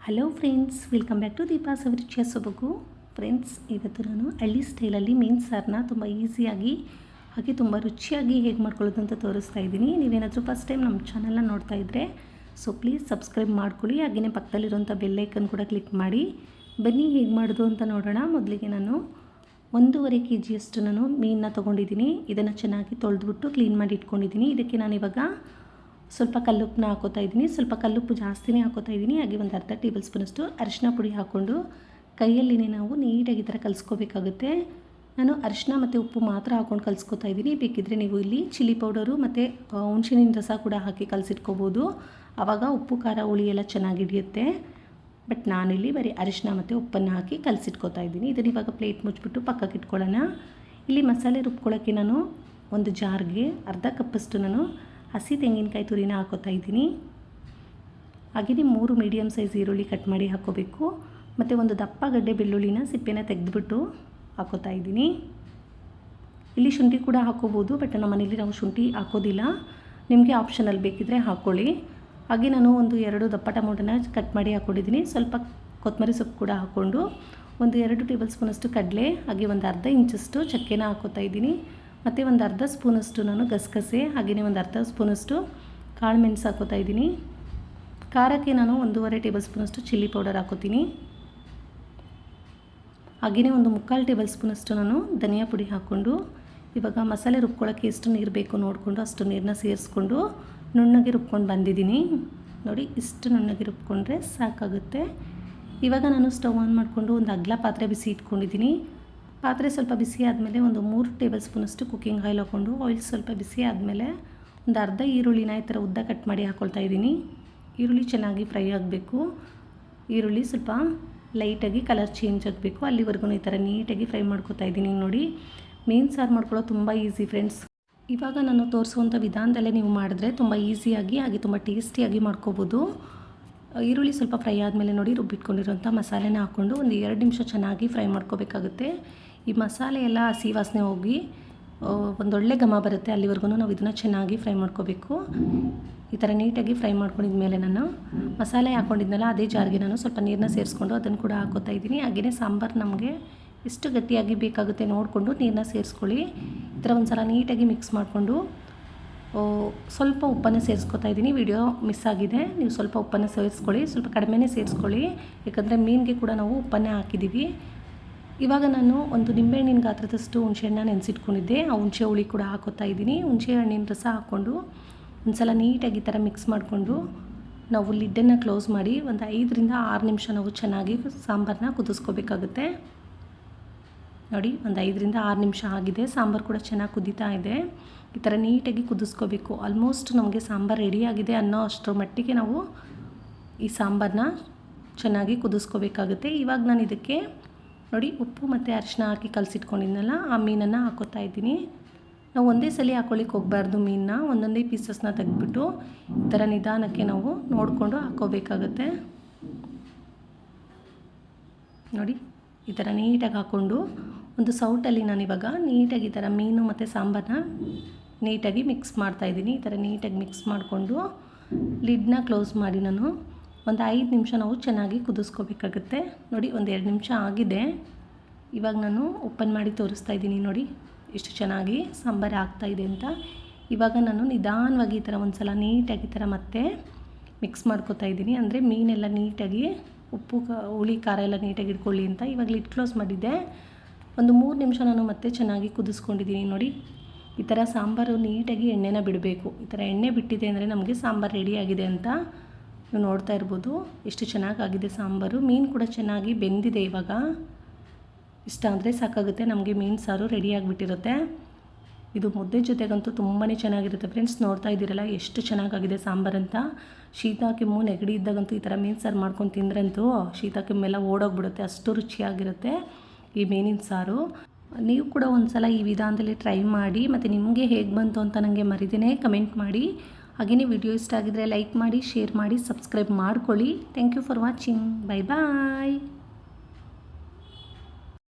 Hello friends, welcome back to Deepa's ಅಭಿರುಚಿಯ ಸೊಬಗು. Friends, ಇವತ್ತು ನಾನು ಹಳ್ಳಿ ಸ್ಟೈಲಲ್ಲಿ ಮೀನು ಸಾರನ್ನ ತುಂಬ ಈಸಿಯಾಗಿ ಹಾಗೆ ತುಂಬ ರುಚಿಯಾಗಿ ಹೇಗೆ ಮಾಡ್ಕೊಳ್ಳೋದು ಅಂತ ತೋರಿಸ್ತಾ ಇದ್ದೀನಿ. ನೀವೇನಾದರೂ ಫಸ್ಟ್ ಟೈಮ್ ನಮ್ಮ ಚಾನಲ್ನ ನೋಡ್ತಾ ಇದ್ದರೆ ಪ್ಲೀಸ್ ಸಬ್ಸ್ಕ್ರೈಬ್ ಮಾಡ್ಕೊಳ್ಳಿ. ಹಾಗೆಯೇ ಪಕ್ಕದಲ್ಲಿರುವಂಥ ಬೆಲ್ಲೈಕನ್ ಕೂಡ ಕ್ಲಿಕ್ ಮಾಡಿ. ಬನ್ನಿ ಹೇಗೆ ಮಾಡೋದು ಅಂತ ನೋಡೋಣ. ಮೊದಲಿಗೆ ನಾನು 1.5 kg ನಾನು ಮೀನನ್ನ ತೊಗೊಂಡಿದ್ದೀನಿ. ಇದನ್ನು ಚೆನ್ನಾಗಿ ತೊಳೆದ್ಬಿಟ್ಟು ಕ್ಲೀನ್ ಮಾಡಿ ಇಟ್ಕೊಂಡಿದ್ದೀನಿ. ಇದಕ್ಕೆ ನಾನಿವಾಗ ಸ್ವಲ್ಪ ಕಲ್ಲುಪ್ಪನ್ನ ಹಾಕೋತಾ ಇದ್ದೀನಿ. ಸ್ವಲ್ಪ ಕಲ್ಲುಪ್ಪು ಜಾಸ್ತಿನೇ ಹಾಕೋತಾ ಇದ್ದೀನಿ. ಹಾಗೆ ಒಂದು ಅರ್ಧ ಟೇಬಲ್ ಸ್ಪೂನಷ್ಟು ಅರಿಶಿನ ಪುಡಿ ಹಾಕ್ಕೊಂಡು ಕೈಯಲ್ಲಿನೇ ನಾವು ನೀಟಾಗಿ ಈ ಥರ ಕಲಿಸ್ಕೋಬೇಕಾಗುತ್ತೆ. ನಾನು ಅರಿಶಿನ ಮತ್ತು ಉಪ್ಪು ಮಾತ್ರ ಹಾಕ್ಕೊಂಡು ಕಲಿಸ್ಕೋತಾ ಇದ್ದೀನಿ. ಬೇಕಿದ್ದರೆ ನೀವು ಇಲ್ಲಿ ಚಿಲ್ಲಿ ಪೌಡರು ಮತ್ತು ಹುಣಸೆಹಣ್ಣಿನ ರಸ ಕೂಡ ಹಾಕಿ ಕಲಸಿಟ್ಕೋಬೋದು. ಆವಾಗ ಉಪ್ಪು ಖಾರ ಹುಳಿ ಎಲ್ಲ ಚೆನ್ನಾಗಿ ಹಿಡಿಯುತ್ತೆ. ಬಟ್ ನಾನಿಲ್ಲಿ ಬರೀ ಅರಿಶಿನ ಮತ್ತು ಉಪ್ಪನ್ನು ಹಾಕಿ ಕಲಸಿಟ್ಕೋತಾ ಇದ್ದೀನಿ. ಇದನ್ನು ಇವಾಗ ಪ್ಲೇಟ್ ಮುಚ್ಚಿಬಿಟ್ಟು ಪಕ್ಕಕ್ಕೆ ಇಟ್ಕೊಳ್ಳೋಣ. ಇಲ್ಲಿ ಮಸಾಲೆ ರುಬ್ಕೊಳ್ಳೋಕ್ಕೆ ನಾನು ಒಂದು ಜಾರ್ಗೆ ಅರ್ಧ ಕಪ್ಪಷ್ಟು ನಾನು ಹಸಿ ತೆಂಗಿನಕಾಯಿ ತುರಿನ ಹಾಕೋತಾ ಇದ್ದೀನಿ. ಹಾಗೆಯೇ 3 ಮೀಡಿಯಮ್ ಸೈಜ್ ಈರುಳ್ಳಿ ಕಟ್ ಮಾಡಿ ಹಾಕ್ಕೋಬೇಕು. ಮತ್ತು ಒಂದು ದಪ್ಪ ಗಡ್ಡೆ ಬೆಳ್ಳುಳ್ಳಿನ ಸಿಪ್ಪೆನ ತೆಗೆದುಬಿಟ್ಟು ಹಾಕೋತಾ ಇದ್ದೀನಿ. ಇಲ್ಲಿ ಶುಂಠಿ ಕೂಡ ಹಾಕೋಬೋದು, ಬಟ್ ನಮ್ಮ ಮನೇಲಿ ನಾವು ಶುಂಠಿ ಹಾಕೋದಿಲ್ಲ. ನಿಮಗೆ ಆಪ್ಷನಲ್ ಬೇಕಿದ್ದರೆ ಹಾಕ್ಕೊಳ್ಳಿ. ಹಾಗೆ ನಾನು 2 ದಪ್ಪ ಟೊಮೊಟೊನ ಕಟ್ ಮಾಡಿ ಹಾಕ್ಕೊಂಡಿದ್ದೀನಿ. ಸ್ವಲ್ಪ ಕೊತ್ತಂಬರಿ ಸೊಪ್ಪು ಕೂಡ ಹಾಕ್ಕೊಂಡು 2 ಟೇಬಲ್ ಸ್ಪೂನಷ್ಟು ಕಡಲೆ, ಹಾಗೆ ಒಂದು ಅರ್ಧ ಇಂಚಷ್ಟು ಚಕ್ಕೆನ ಹಾಕೋತಾ ಇದ್ದೀನಿ. ಮತ್ತು ಒಂದು ಅರ್ಧ ಸ್ಪೂನಷ್ಟು ನಾನು ಗಸಗಸೆ, ಹಾಗೆಯೇ ಒಂದು ಅರ್ಧ ಸ್ಪೂನಷ್ಟು ಕಾಳು ಮೆಣಸು ಹಾಕೋತಾ ಇದ್ದೀನಿ. ಖಾರಕ್ಕೆ ನಾನು 1.5 ಟೇಬಲ್ ಸ್ಪೂನಷ್ಟು ಚಿಲ್ಲಿ ಪೌಡರ್ ಹಾಕೋತೀನಿ. ಹಾಗೆಯೇ ಒಂದು 3/4 ಟೇಬಲ್ ಸ್ಪೂನಷ್ಟು ನಾನು ಧನಿಯಾ ಪುಡಿ ಹಾಕ್ಕೊಂಡು ಇವಾಗ ಮಸಾಲೆ ರುಬ್ಕೊಳ್ಳೋಕ್ಕೆ ಎಷ್ಟು ನೀರು ಬೇಕು ನೋಡಿಕೊಂಡು ಅಷ್ಟು ನೀರನ್ನ ಸೇರಿಸ್ಕೊಂಡು ನುಣ್ಣಗೆ ರುಬ್ಕೊಂಡು ಬಂದಿದ್ದೀನಿ. ನೋಡಿ, ಇಷ್ಟು ನುಣ್ಣಗೆ ರುಬ್ಕೊಂಡ್ರೆ ಸಾಕಾಗುತ್ತೆ. ಇವಾಗ ನಾನು ಸ್ಟವ್ ಆನ್ ಮಾಡಿಕೊಂಡು ಒಂದು ಅಗಲ ಪಾತ್ರೆ ಬಿಸಿ ಇಟ್ಕೊಂಡಿದ್ದೀನಿ. ಪಾತ್ರೆ ಸ್ವಲ್ಪ ಬಿಸಿ ಆದಮೇಲೆ ಒಂದು 3 ಟೇಬಲ್ ಸ್ಪೂನಷ್ಟು ಕುಕ್ಕಿಂಗ್ ಆಯಿಲ್ ಹಾಕ್ಕೊಂಡು ಆಯಿಲ್ ಸ್ವಲ್ಪ ಬಿಸಿ ಆದಮೇಲೆ ಒಂದು ಅರ್ಧ ಈರುಳ್ಳಿನ ಈ ಥರ ಉದ್ದ ಕಟ್ ಮಾಡಿ ಹಾಕ್ಕೊಳ್ತಾ ಇದ್ದೀನಿ. ಈರುಳ್ಳಿ ಚೆನ್ನಾಗಿ ಫ್ರೈ ಆಗಬೇಕು. ಈರುಳ್ಳಿ ಸ್ವಲ್ಪ ಲೈಟಾಗಿ ಕಲರ್ ಚೇಂಜ್ ಆಗಬೇಕು. ಅಲ್ಲಿವರೆಗೂ ಈ ಥರ ನೀಟಾಗಿ ಫ್ರೈ ಮಾಡ್ಕೊತಾ ಇದ್ದೀನಿ. ನೋಡಿ, ಮೀನು ಸಾರು ಮಾಡ್ಕೊಳ್ಳೋದು ತುಂಬ ಈಸಿ ಫ್ರೆಂಡ್ಸ್. ಇವಾಗ ನಾನು ತೋರಿಸುವಂಥ ವಿಧಾನದಲ್ಲೇ ನೀವು ಮಾಡಿದ್ರೆ ತುಂಬ ಈಸಿಯಾಗಿ ಹಾಗೆ ತುಂಬ ಟೇಸ್ಟಿಯಾಗಿ ಮಾಡ್ಕೋಬೋದು. ಈರುಳ್ಳಿ ಸ್ವಲ್ಪ ಫ್ರೈ ಆದಮೇಲೆ ನೋಡಿ, ರುಬ್ಬಿಟ್ಕೊಂಡಿರೋಂಥ ಮಸಾಲೆನ ಹಾಕ್ಕೊಂಡು ಒಂದು 2 ನಿಮಿಷ ಚೆನ್ನಾಗಿ ಫ್ರೈ ಮಾಡ್ಕೋಬೇಕಾಗುತ್ತೆ. ಈ ಮಸಾಲೆ ಎಲ್ಲ ಹಸಿ ವಾಸನೆ ಹೋಗಿ ಒಂದೊಳ್ಳೆ ಘಮ ಬರುತ್ತೆ. ಅಲ್ಲಿವರೆಗೂ ನಾವು ಇದನ್ನು ಚೆನ್ನಾಗಿ ಫ್ರೈ ಮಾಡ್ಕೋಬೇಕು. ಈ ಥರ ನೀಟಾಗಿ ಫ್ರೈ ಮಾಡ್ಕೊಂಡಿದ್ಮೇಲೆ ನಾನು ಮಸಾಲೆ ಹಾಕ್ಕೊಂಡಿದ್ನಲ್ಲ ಅದೇ ಜಾರ್ಗೆ ನಾನು ಸ್ವಲ್ಪ ನೀರನ್ನ ಸೇರಿಸ್ಕೊಂಡು ಅದನ್ನು ಕೂಡ ಹಾಕೋತಾ ಇದ್ದೀನಿ. ಹಾಗೆಯೇ ಸಾಂಬಾರು ನಮಗೆ ಎಷ್ಟು ಗಟ್ಟಿಯಾಗಿ ಬೇಕಾಗುತ್ತೆ ನೋಡಿಕೊಂಡು ನೀರನ್ನ ಸೇರಿಸ್ಕೊಳ್ಳಿ. ಈ ಥರ ಒಂದು ಸಲ ನೀಟಾಗಿ ಮಿಕ್ಸ್ ಮಾಡಿಕೊಂಡು ಸ್ವಲ್ಪ ಉಪ್ಪನ್ನು ಸೇರಿಸ್ಕೊತಾ ಇದ್ದೀನಿ. ವಿಡಿಯೋ ಮಿಸ್ ಆಗಿದೆ, ನೀವು ಸ್ವಲ್ಪ ಉಪ್ಪನ್ನು ಸೇರಿಸ್ಕೊಳ್ಳಿ. ಸ್ವಲ್ಪ ಕಡಿಮೆನೇ ಸೇರಿಸ್ಕೊಳ್ಳಿ, ಯಾಕಂದರೆ ಮೀನಿಗೆ ಕೂಡ ನಾವು ಉಪ್ಪನ್ನೇ ಹಾಕಿದ್ದೀವಿ. ಇವಾಗ ನಾನು ಒಂದು ನಿಂಬೆಹಣ್ಣಿನ ಗಾತ್ರದಷ್ಟು ಹುಣಸೆಹಣ್ಣು ನೆನೆಸಿಟ್ಕೊಂಡಿದ್ದೆ. ಆ ಹುಣಸೆ ಹುಳಿ ಕೂಡ ಹಾಕೋತಾ ಇದ್ದೀನಿ. ಹುಣಸೆ ಹಣ್ಣಿನ ರಸ ಹಾಕ್ಕೊಂಡು ಒಂದು ಸಲ ನೀಟಾಗಿ ಈ ಥರ ಮಿಕ್ಸ್ ಮಾಡಿಕೊಂಡು ನಾವು ಲಿಡ್ಡನ್ನು ಕ್ಲೋಸ್ ಮಾಡಿ ಒಂದು 5 ರಿಂದ 6 ನಿಮಿಷ ನಾವು ಚೆನ್ನಾಗಿ ಸಾಂಬಾರನ್ನ ಕುದಿಸ್ಕೋಬೇಕಾಗುತ್ತೆ. ನೋಡಿ, ಒಂದು 5 ರಿಂದ 6 ನಿಮಿಷ ಆಗಿದೆ. ಸಾಂಬಾರು ಕೂಡ ಚೆನ್ನಾಗಿ ಕುದೀತಾ ಇದೆ. ಈ ಥರ ನೀಟಾಗಿ ಕುದಿಸ್ಕೋಬೇಕು. ಆಲ್ಮೋಸ್ಟ್ ನಮಗೆ ಸಾಂಬಾರು ರೆಡಿಯಾಗಿದೆ ಅನ್ನೋ ಅಷ್ಟರ ಮಟ್ಟಿಗೆ ನಾವು ಈ ಸಾಂಬಾರನ್ನ ಚೆನ್ನಾಗಿ ಕುದಿಸ್ಕೋಬೇಕಾಗುತ್ತೆ. ಇವಾಗ ನಾನು ಇದಕ್ಕೆ ನೋಡಿ ಉಪ್ಪು ಮತ್ತು ಅರಿಶಿನ ಹಾಕಿ ಕಲಸಿಟ್ಕೊಂಡಿದ್ನಲ್ಲ ಆ ಮೀನನ್ನು ಹಾಕೋತಾ ಇದ್ದೀನಿ. ನಾವು ಒಂದೇ ಸಲ ಹಾಕ್ಕೊಳ್ಳಿಕ್ಕೆ ಹೋಗಬಾರ್ದು. ಮೀನನ್ನ ಒಂದೊಂದೇ ಪೀಸಸ್ನ ತೆಗೆದ್ಬಿಟ್ಟು ಈ ಥರ ನಿಧಾನಕ್ಕೆ ನಾವು ನೋಡಿಕೊಂಡು ಹಾಕ್ಕೋಬೇಕಾಗತ್ತೆ. ನೋಡಿ, ಈ ಥರ ನೀಟಾಗಿ ಹಾಕ್ಕೊಂಡು ಒಂದು ಸೌಟಲ್ಲಿ ನಾನಿವಾಗ ನೀಟಾಗಿ ಈ ಥರ ಮೀನು ಮತ್ತು ಸಾಂಬಾರನ್ನ ನೀಟಾಗಿ ಮಿಕ್ಸ್ ಮಾಡ್ತಾಯಿದ್ದೀನಿ. ಈ ಥರ ನೀಟಾಗಿ ಮಿಕ್ಸ್ ಮಾಡಿಕೊಂಡು ಲಿಡ್ನ ಕ್ಲೋಸ್ ಮಾಡಿ ನಾನು ಒಂದು 5 ನಿಮಿಷ ನಾವು ಚೆನ್ನಾಗಿ ಕುದಿಸ್ಕೋಬೇಕಾಗುತ್ತೆ. ನೋಡಿ, ಒಂದು 2 ನಿಮಿಷ ಆಗಿದೆ. ಇವಾಗ ನಾನು ಓಪನ್ ಮಾಡಿ ತೋರಿಸ್ತಾ ಇದ್ದೀನಿ. ನೋಡಿ ಎಷ್ಟು ಚೆನ್ನಾಗಿ ಸಾಂಬಾರು ಆಗ್ತಾಯಿದೆ ಅಂತ. ಇವಾಗ ನಾನು ನಿಧಾನವಾಗಿ ಈ ಥರ ಒಂದು ಸಲ ನೀಟಾಗಿ ಈ ಥರ ಮತ್ತೆ ಮಿಕ್ಸ್ ಮಾಡ್ಕೋತಾ ಇದ್ದೀನಿ. ಅಂದರೆ ಮೀನೆಲ್ಲ ನೀಟಾಗಿ ಉಪ್ಪು ಹುಳಿ ಖಾರ ಎಲ್ಲ ನೀಟಾಗಿ ಇಟ್ಕೊಳ್ಳಿ ಅಂತ. ಇವಾಗ ಲಿಡ್ ಕ್ಲೋಸ್ ಮಾಡಿದ್ದೆ. ಒಂದು 3 ನಿಮಿಷ ನಾನು ಮತ್ತೆ ಚೆನ್ನಾಗಿ ಕುದಿಸ್ಕೊಂಡಿದ್ದೀನಿ. ನೋಡಿ, ಈ ಥರ ಸಾಂಬಾರು ನೀಟಾಗಿ ಎಣ್ಣೆನ ಬಿಡಬೇಕು. ಈ ಥರ ಎಣ್ಣೆ ಬಿಟ್ಟಿದೆ ಅಂದರೆ ನಮಗೆ ಸಾಂಬಾರು ರೆಡಿಯಾಗಿದೆ ಅಂತ ನೀವು ನೋಡ್ತಾ ಇರ್ಬೋದು. ಎಷ್ಟು ಚೆನ್ನಾಗಾಗಿದೆ ಸಾಂಬಾರು. ಮೀನು ಕೂಡ ಚೆನ್ನಾಗಿ ಬೆಂದಿದೆ. ಇವಾಗ ಇಷ್ಟ ಆದರೆ ಸಾಕಾಗುತ್ತೆ, ನಮಗೆ ಮೀನು ಸಾರು ರೆಡಿಯಾಗಿಬಿಟ್ಟಿರುತ್ತೆ. ಇದು ಮುದ್ದೆ ಜೊತೆಗಂತೂ ತುಂಬಾ ಚೆನ್ನಾಗಿರುತ್ತೆ ಫ್ರೆಂಡ್ಸ್. ನೋಡ್ತಾ ಇದ್ದೀರಲ್ಲ ಎಷ್ಟು ಚೆನ್ನಾಗಾಗಿದೆ ಸಾಂಬಾರಂತ. ಶೀತ ಕೆಮ್ಮು ನೆಗಡಿ ಇದ್ದಾಗಂತೂ ಈ ಥರ ಮೀನು ಸಾರು ಮಾಡ್ಕೊಂಡು ತಿಂದ್ರಂತೂ ಶೀತ ಕೆಮ್ಮೆಲ್ಲ ಓಡೋಗ್ಬಿಡುತ್ತೆ. ಅಷ್ಟು ರುಚಿಯಾಗಿರುತ್ತೆ ಈ ಮೀನಿನ ಸಾರು. ನೀವು ಕೂಡ ಒಂದು ಸಲ ಈ ವಿಧಾನದಲ್ಲಿ ಟ್ರೈ ಮಾಡಿ. ಮತ್ತು ನಿಮಗೆ ಹೇಗೆ ಬಂತು ಅಂತ ನನಗೆ ಮರಿದೇನೆ ಕಮೆಂಟ್ ಮಾಡಿ. ಹಾಗೆಯೇ ವಿಡಿಯೋ ಇಷ್ಟ ಆಗಿದರೆ ಲೈಕ್ ಮಾಡಿ, ಶೇರ್ ಮಾಡಿ, ಸಬ್ಸ್ಕ್ರೈಬ್ ಮಾಡ್ಕೊಳ್ಳಿ. Thank you for watching. Bye bye.